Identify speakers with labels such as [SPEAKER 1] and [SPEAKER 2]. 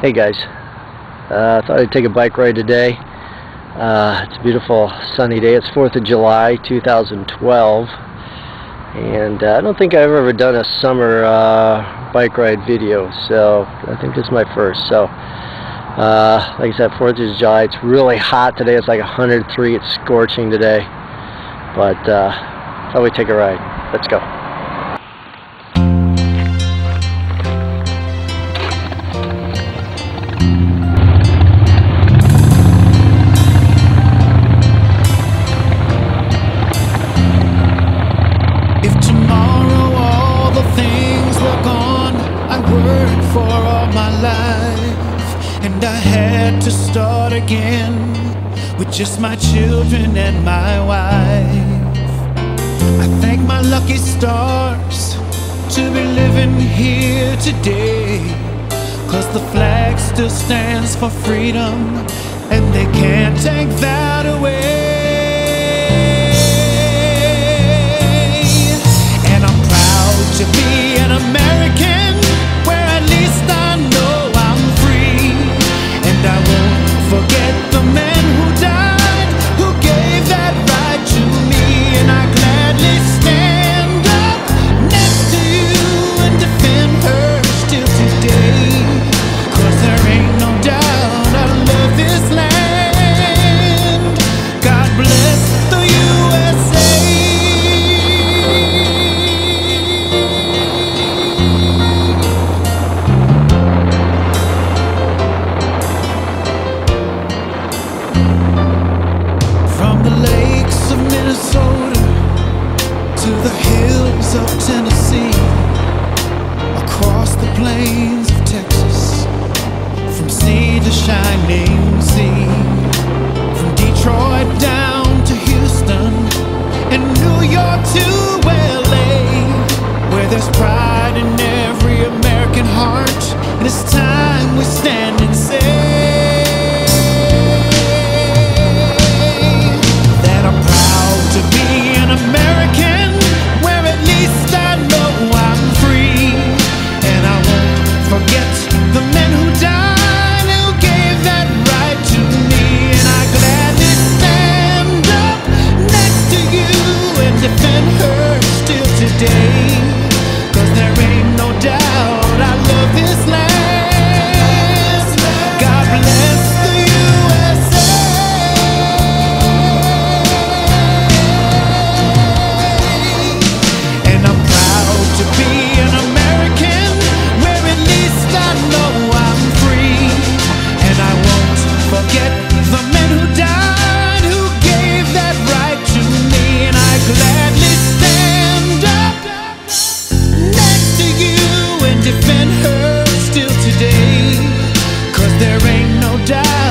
[SPEAKER 1] Hey guys, thought I'd take a bike ride today. It's a beautiful sunny day. It's 4th of July 2012, and I don't think I've ever done a summer bike ride video, so I think this is my first. So like I said, 4th of July, it's really hot today. It's like 103. It's scorching today, but thought we'd take a ride. Let's go.
[SPEAKER 2] For all my life, and I had to start again with just my children and my wife. I thank my lucky stars to be living here today, 'cause the flag still stands for freedom, and they can't take that away. And I'm proud to be an American, forget the men who died, who gave that right to me. And I gladly stand up next to you and defend her still today, 'cause there ain't no doubt I love this land. God bless the USA. To the hills of Tennessee, across the plains of Texas, from sea to shining sea, from Detroit down to Houston, and New York to LA, where there's pride in every American heart, and it's time we stand and say that I'm proud to be an American. Forget the men who died, who gave that right to me. And I gladly stand up next to you and defend her still today, 'cause there ain't no doubt I love this land. God bless the USA. And I'm proud to be an American, where at least I know I'm free. And I won't forget the men who died, who gave that right to me. And I gladly stand up next to you and defend her still today, 'cause there ain't no doubt